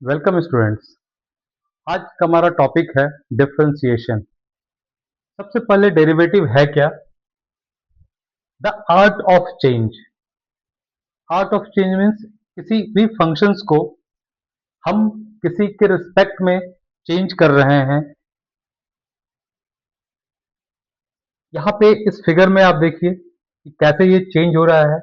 Welcome students. आज का हमारा टॉपिक है डिफरेंशिएशन। सबसे पहले डेरिवेटिव है क्या? The art of change. Art of change means किसी भी फंक्शंस को हम किसी के रिस्पेक्ट में चेंज कर रहे हैं। यहाँ पे इस फिगर में आप देखिए कि कैसे ये चेंज हो रहा है।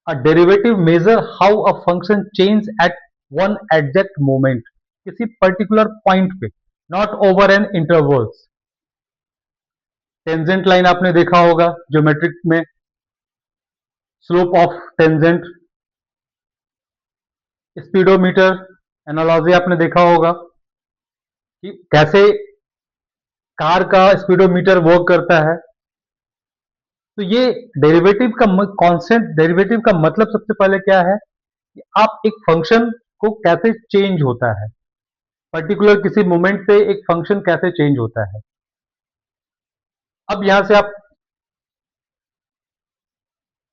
A derivative measure how a function change at one exact moment, किसी पर्टिकुलर पॉइंट पे, not over an intervals. Tangent line आपने देखा होगा ज्योमेट्रिक में, slope of tangent. Speedometer analogy आपने देखा होगा कि कैसे कार का स्पीडोमीटर वर्क करता है। तो ये डेरिवेटिव का कांस्टेंट डेरिवेटिव का मतलब सबसे पहले क्या है कि आप एक फंक्शन को कैसे चेंज होता है, पर्टिकुलर किसी मोमेंट पे एक फंक्शन कैसे चेंज होता है। अब यहां से आप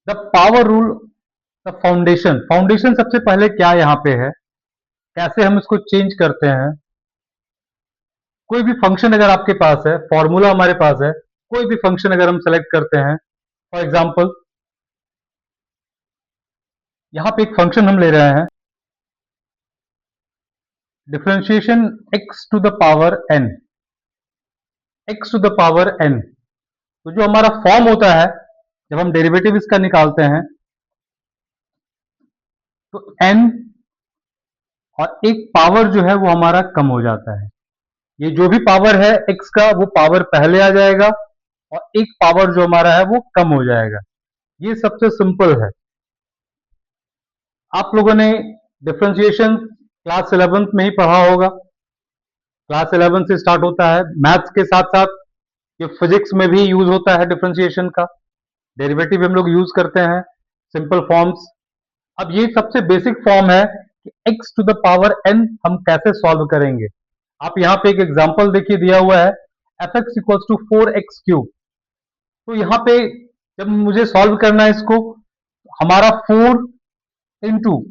the power rule, the foundation. Foundation सबसे पहले क्या यहां पे है, कैसे हम इसको चेंज करते हैं। कोई भी फंक्शन अगर आपके पास है, फॉर्मूला हमारे पास है, कोई भी फंक्शन अगर हम सेलेक्ट करते हैं, फॉर एग्जांपल यहां पे एक फंक्शन हम ले रहे हैं differentiation x to the power n, x to the power n। तो जो हमारा फॉर्म होता है जब हम डेरिवेटिव इसका निकालते हैं तो n और एक पावर जो है वो हमारा कम हो जाता है। ये जो भी पावर है x का वो पावर पहले आ जाएगा और एक पावर जो हमारा है वो कम हो जाएगा। ये सबसे सिंपल है। आप लोगों ने डिफरेंशिएशन क्लास 11th में ही पढ़ा होगा। क्लास 11 से स्टार्ट होता है। मैथ्स के साथ साथ ये फिजिक्स में भी यूज होता है डिफरेंशिएशन का। डेरिवेटिव हम लोग यूज करते हैं सिंपल फॉर्म्स। अब ये सबसे बेसिक फॉर्म है कि x to the power n हम कैसे सॉल्व करेंगे। आप यहाँ पे एक एग्जांपल देखिए दिया हुआ है F x equals to 4x³ तो यहाँ पे जब मुझे सॉल्व करना है इसको, हमारा 4 इंटू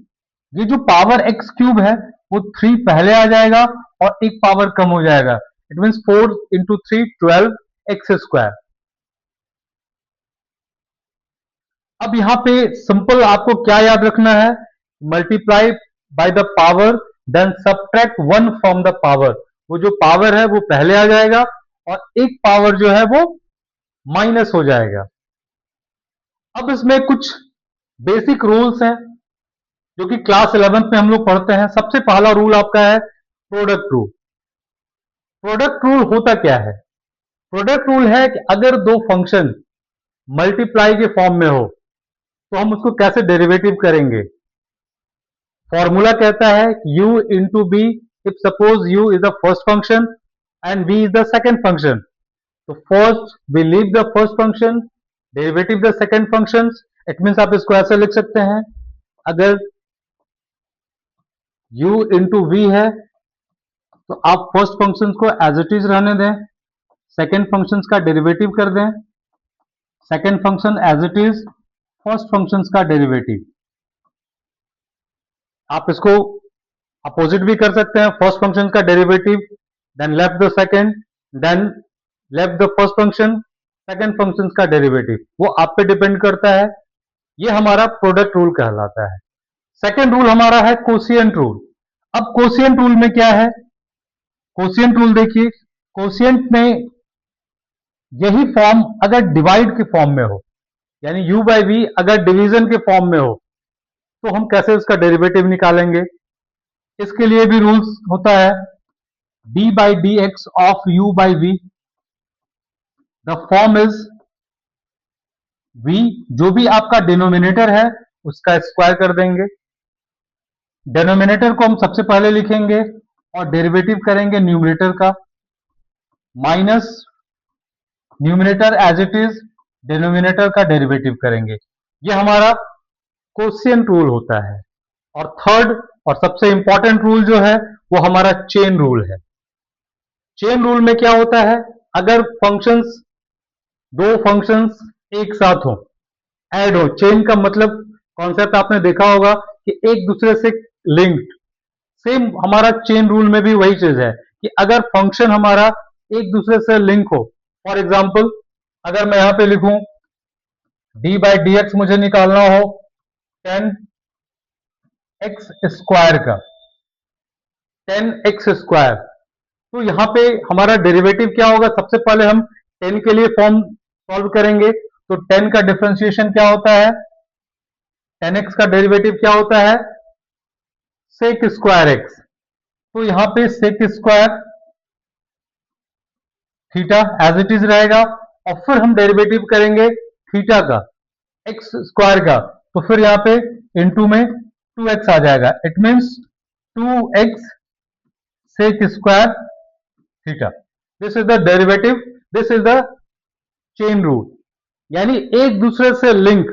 ये जो पावर x³ है वो 3 पहले आ जाएगा और एक पावर कम हो जाएगा। It means 4 into 3 12x²। अब यहां पे सिंपल आपको क्या याद रखना है, multiply by the power then subtract 1 from the power. वो जो पावर है वो पहले आ जाएगा और एक पावर जो है वो माइनस हो जाएगा। अब इसमें कुछ बेसिक रूल्स हैं जो कि क्लास 11th में हम लोग पढ़ते हैं। सबसे पहला रूल आपका है प्रोडक्ट रूल। प्रोडक्ट रूल होता क्या है? प्रोडक्ट रूल है कि अगर दो फंक्शन मल्टीप्लाई के फॉर्म में हो तो हम उसको कैसे डेरिवेटिव करेंगे। फॉर्मूला कहता है u into B. If suppose u is the first function and v is the second function, तो first we leave the first function, derivative the second function. It means आप इसको ऐसे लिख सकते हैं, अगर u इंटू वी है तो आप फर्स्ट फंक्शन को एज इट इज रहने दें, सेकेंड फंक्शन का डेरिवेटिव कर दें, second function as it is, first function का डेरिवेटिव। आप इसको अपोजिट भी कर सकते हैं, फर्स्ट फंक्शन का derivative then left the second, then left the first function, second function का डेरिवेटिव। वो आप पे डिपेंड करता है। ये हमारा प्रोडक्ट रूल कहलाता है। सेकेंड रूल हमारा है कोशिएंट रूल। अब कोशिएंट रूल में क्या है? कोशिएंट रूल देखिए, कोशिएंट में यही फॉर्म अगर डिवाइड के फॉर्म में हो, यानी u बाई वी अगर डिवीजन के फॉर्म में हो तो हम कैसे उसका डेरिवेटिव निकालेंगे। इसके लिए भी रूल्स होता है d by D X of u by V. The form is v, जो भी आपका डिनोमिनेटर है उसका स्क्वायर कर देंगे। डिनोमिनेटर को हम सबसे पहले लिखेंगे और डेरिवेटिव करेंगे न्यूमरेटर का, minus numerator as it is, denominator का डेरिवेटिव करेंगे। ये हमारा कोशिएंट रूल होता है। और थर्ड और सबसे इंपॉर्टेंट रूल जो है वो हमारा चेन रूल है। चेन रूल में क्या होता है, अगर फंक्शंस, दो फंक्शंस एक साथ हो, ऐड हो, चेन का मतलब कॉन्सेप्ट आपने देखा होगा कि एक दूसरे से लिंक्ड, सेम हमारा चेन रूल में भी वही चीज है कि अगर फंक्शन हमारा एक दूसरे से लिंक हो, फॉर एग्जाम्पल अगर मैं यहां पे लिखूं डी बाई डी एक्स मुझे निकालना हो टेन एक्स स्क्वायर का, टेन एक्स स्क्वायर, तो यहां पे हमारा डेरिवेटिव क्या होगा? सबसे पहले हम 10 के लिए फॉर्म सॉल्व करेंगे, तो 10 का डिफरेंशिएशन क्या होता है? 10x का डेरिवेटिव क्या होता है? Sec square X. तो यहां पे sec square theta as it is रहेगा, और फिर हम डेरिवेटिव करेंगे थीटा का, एक्स स्क्वायर का, तो फिर यहां पे इनटू में 2x आ जाएगा। It means 2x sec square theta. This is the derivative, this is the chain rule, यानी एक दूसरे से लिंक।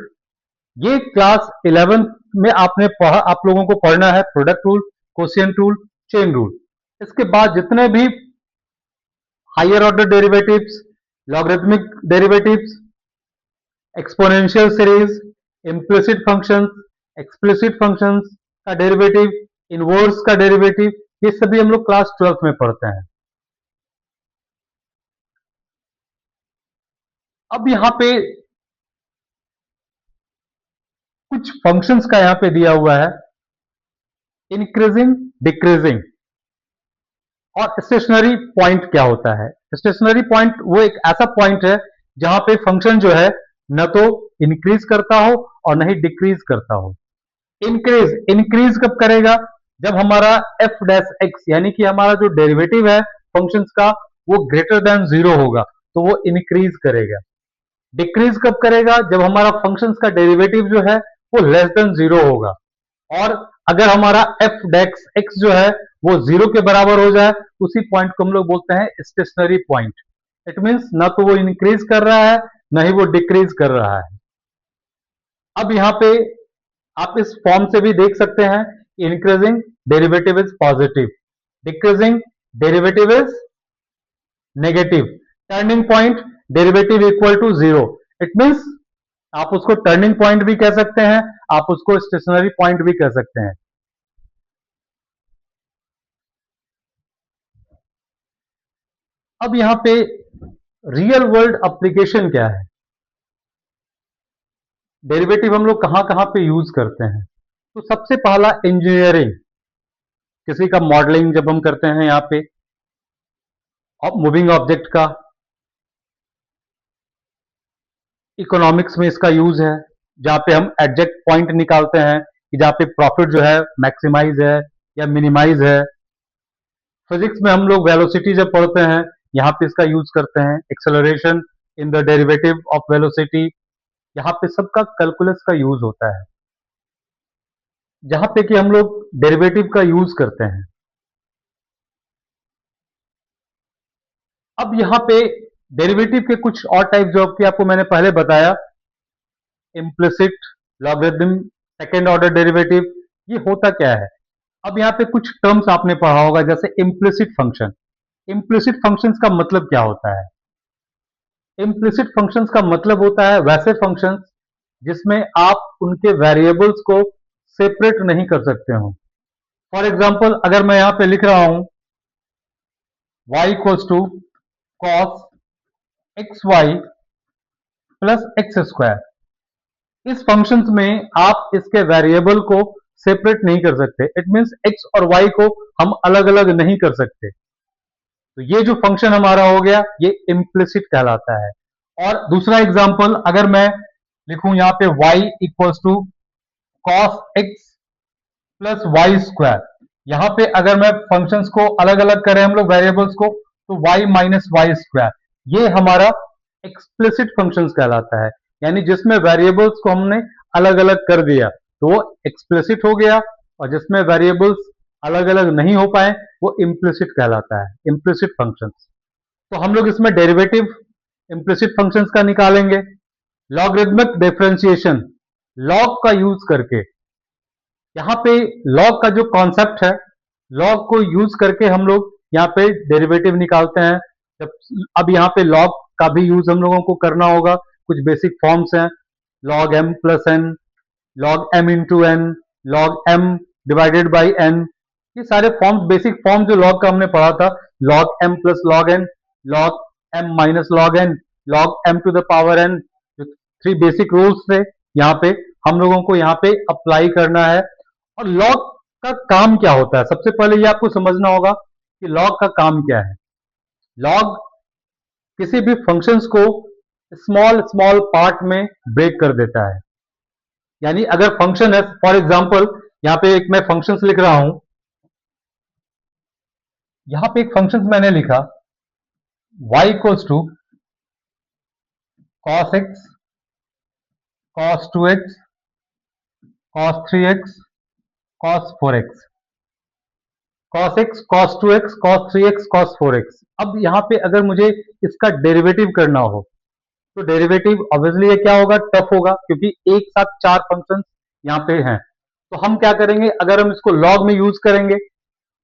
ये क्लास 11 में आपने पढ़ा, आप लोगों को पढ़ना है product rule, quotient rule, chain rule. इसके बाद जितने भी higher order derivatives, logarithmic derivatives, exponential series, implicit functions, explicit functions का डेरिवेटिव, इनवर्स का डेरिवेटिव, ये सभी हम लोग क्लास 12 में पढ़ते हैं। अब यहां पे कुछ फंक्शंस का यहां पे दिया हुआ है, इंक्रीजिंग, डिक्रीजिंग, और स्टेशनरी पॉइंट क्या होता है? स्टेशनरी पॉइंट वो एक ऐसा पॉइंट है जहां पे फंक्शन जो है न तो इंक्रीज करता हो और न ही डिक्रीज करता हो। इंक्रीज, इंक्रीज कब करेगा? जब हमारा एफ डैश एक्स यानी कि हमारा जो डेरिवेटिव है फंक्शंस का वो ग्रेटर देन जीरो होगा, तो वो इंक्रीज करेगा। डिक्रीज कब करेगा? जब हमारा फंक्शंस का डेरिवेटिव जो है वो लेस देन जीरो होगा, और अगर हमारा एफ डेक्स एक्स जो है वो जीरो के बराबर हो जाए, उसी पॉइंट को हम लोग बोलते हैं स्टेशनरी पॉइंट। इट मींस ना तो वो इंक्रीज कर रहा है ना ही वो डिक्रीज कर रहा है। अब यहां पे आप इस फॉर्म से भी देख सकते हैं, increasing derivative is positive, decreasing derivative is negative, turning point derivative equal to zero. It means आप उसको टर्निंग पॉइंट भी कह सकते हैं, आप उसको स्टेशनरी पॉइंट भी कह सकते हैं। अब यहां पे रियल वर्ल्ड एप्लीकेशन क्या है? डेरिवेटिव हम लोग कहां कहां पे यूज करते हैं? तो सबसे पहला इंजीनियरिंग, किसी का मॉडलिंग जब हम करते हैं यहां पे मूविंग ऑब्जेक्ट का, इकोनॉमिक्स में इसका यूज है, जहां पे हम एग्जैक्ट पॉइंट निकालते हैं कि जहां पे प्रॉफिट जो है मैक्सिमाइज है या मिनिमाइज है। फिजिक्स में हम लोग वेलोसिटी जब पढ़ते हैं यहां पे इसका यूज करते हैं, acceleration in the derivative of velocity, यहाँ पे सबका कैलकुलस का यूज होता है, जहां पे कि हम लोग डेरिवेटिव का यूज करते हैं। अब यहाँ पे डेरिवेटिव के कुछ और टाइप जो कि आपको मैंने पहले बताया, implicit, logarithm, second order derivative, ये होता क्या है? अब यहाँ पे कुछ टर्म्स आपने पढ़ा होगा, जैसे इम्प्लिसिट फंक्शन। इम्प्लिसिट फंक्शंस का मतलब क्या होता है? इम्प्लिसिट फंक्शंस का मतलब होता है वैसे फंक्शंस जिसमें आप उनके वेरिएबल्स को सेपरेट नहीं कर सकते हो। फॉर एग्जाम्पल अगर मैं यहां पे लिख रहा हूं y equals to cos X Y plus X square, इस फंक्शन में आप इसके वेरिएबल को सेपरेट नहीं कर सकते। इट मींस एक्स और वाई को हम अलग अलग नहीं कर सकते। तो ये जो फंक्शन हमारा हो गया ये इम्प्लिसिट कहलाता है। और दूसरा एग्जांपल अगर मैं लिखूं यहां पे y equals to cos X plus Y square, यहां पे अगर मैं फंक्शंस को अलग अलग करें हम लोग वेरिएबल्स को, तो y माइनस वाई स्क्वायर, ये हमारा एक्सप्लिसिट फंक्शंस कहलाता है, यानी जिसमें वेरिएबल्स को हमने अलग अलग कर दिया तो वो एक्सप्लिसिट हो गया, और जिसमें वेरिएबल्स अलग अलग नहीं हो पाए वो इम्प्लिसिट कहलाता है, इम्प्लिसिट फंक्शंस। तो हम लोग इसमें डेरिवेटिव इम्प्लिसिट फंक्शंस का निकालेंगे। लॉगरिथमिक डिफरेंशिएशन, लॉग का यूज करके, यहाँ पे लॉग का जो कॉन्सेप्ट है, लॉग को यूज करके हम लोग यहाँ पे डेरिवेटिव निकालते हैं। जब अब यहाँ पे लॉग का भी यूज हम लोगों को करना होगा, कुछ बेसिक फॉर्म्स हैं, log M plus N, log M into N, log M divided by N, ये सारे फॉर्म्स, बेसिक फॉर्म जो लॉग का हमने पढ़ा था, log M plus log N, log M minus log N, log M to the power N, जो 3 basic rules थे, यहाँ पे हम लोगों को यहाँ पे अप्लाई करना है। और लॉग का काम क्या होता है, सबसे पहले ये आपको समझना होगा कि लॉग का काम क्या है। लॉग किसी भी फंक्शंस को स्मॉल स्मॉल पार्ट में ब्रेक कर देता है। यानी अगर फंक्शन है, फॉर एग्जांपल यहाँ पे एक मैं फंक्शंस लिख रहा हूं, यहां पे एक फंक्शन मैंने लिखा y equals to cos x, cos 2x, cos 3x, cos 4x, cos x, cos 2x, cos 3x, cos 4x। अब यहाँ पे अगर मुझे इसका डेरिवेटिव करना हो तो डेरिवेटिव ऑब्वियसली ये क्या होगा, टफ होगा, क्योंकि एक साथ 4 फंक्शंस यहाँ पे हैं। तो हम क्या करेंगे, अगर हम इसको लॉग में यूज करेंगे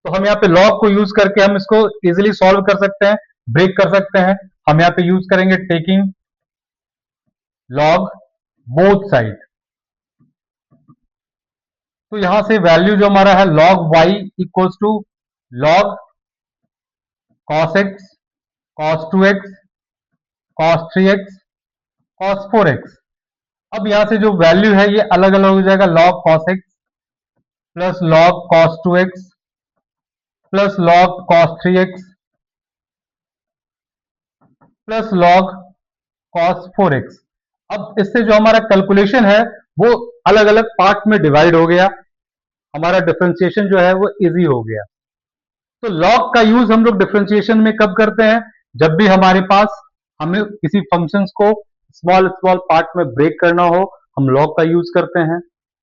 तो हम यहाँ पे लॉग को यूज करके हम इसको इजिली सॉल्व कर सकते हैं, ब्रेक कर सकते हैं। हम यहाँ पे यूज करेंगे टेकिंग लॉग बोथ साइड। तो यहां से वैल्यू जो हमारा है log y equals to log cos x, cos 2x, cos 3x, cos 4x। अब यहां से जो वैल्यू है ये अलग अलग हो जाएगा, log cos x plus log cos 2x plus log cos 3x plus log cos 4x। अब इससे जो हमारा कैलकुलेशन है वो अलग अलग पार्ट में डिवाइड हो गया, हमारा डिफरेंशिएशन जो है वो इजी हो गया। तो लॉग का यूज हम लोग डिफरेंशिएशन में कब करते हैं, जब भी हमारे पास हमें किसी फंक्शंस को स्मॉल स्मॉल पार्ट में ब्रेक करना हो, हम लॉग का यूज करते हैं।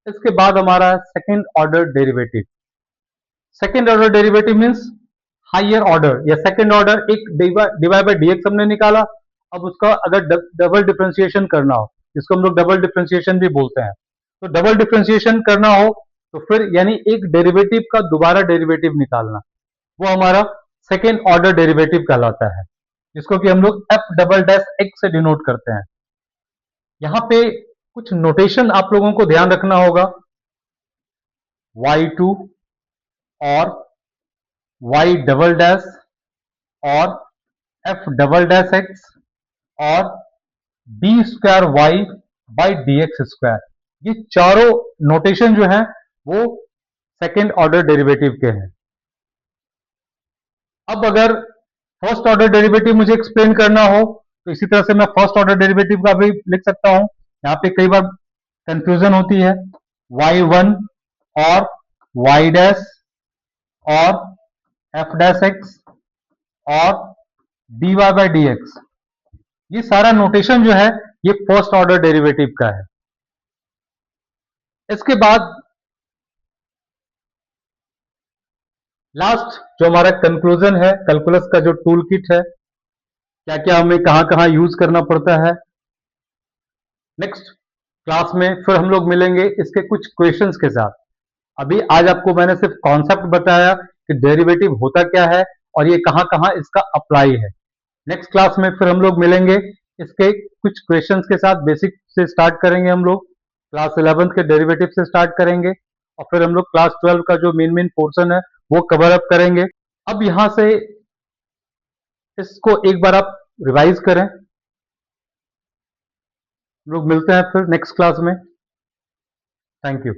इसके बाद हमारा second order derivative. Second order derivative means higher order या सेकंड ऑर्डर, एक डिवाइड बाय डीएक्स हमने निकाला, अब उसका अगर डबल डिफरेंशिएशन करना हो, जिसको हम लोग डबल डिफरेंशिएशन भी बोलते हैं, तो डबल डिफरेंशिएशन करना हो तो फिर यानी एक डेरिवेटिव का दोबारा डेरिवेटिव निकालना, वो हमारा सेकेंड ऑर्डर डेरिवेटिव कहलाता है, जिसको कि हम लोग एफ डबल डैश एक्स से डिनोट करते हैं। यहां पे कुछ नोटेशन आप लोगों को ध्यान रखना होगा, y2 और y डबल डैश और एफ डबल डैश एक्स और D square Y by D X square, ये चारों नोटेशन जो है वो सेकेंड ऑर्डर डेरिवेटिव के हैं। अब अगर फर्स्ट ऑर्डर डेरिवेटिव मुझे एक्सप्लेन करना हो तो इसी तरह से मैं फर्स्ट ऑर्डर डेरिवेटिव का भी लिख सकता हूं। यहां पे कई बार कंफ्यूजन होती है, y1 और y डैश और f डैश एक्स और dy बाई डी एक्स, ये सारा नोटेशन जो है ये फर्स्ट ऑर्डर डेरिवेटिव का है। इसके बाद लास्ट जो हमारा कंक्लूजन है, कैलकुलस का जो टूल किट है, क्या क्या हमें कहां कहां यूज करना पड़ता है। नेक्स्ट क्लास में फिर हम लोग मिलेंगे इसके कुछ क्वेश्चंस के साथ। अभी आज आपको मैंने सिर्फ कॉन्सेप्ट बताया कि डेरिवेटिव होता क्या है और ये कहां कहां इसका अप्लाई है। नेक्स्ट क्लास में फिर हम लोग मिलेंगे इसके कुछ क्वेश्चंस के साथ, बेसिक से स्टार्ट करेंगे हम लोग, क्लास 11th के डेरिवेटिव से स्टार्ट करेंगे और फिर हम लोग क्लास 12 का जो मेन मेन पोर्शन है वो कवर अप करेंगे। अब यहां से इसको एक बार आप रिवाइज करें, लोग मिलते हैं फिर नेक्स्ट क्लास में। Thank you.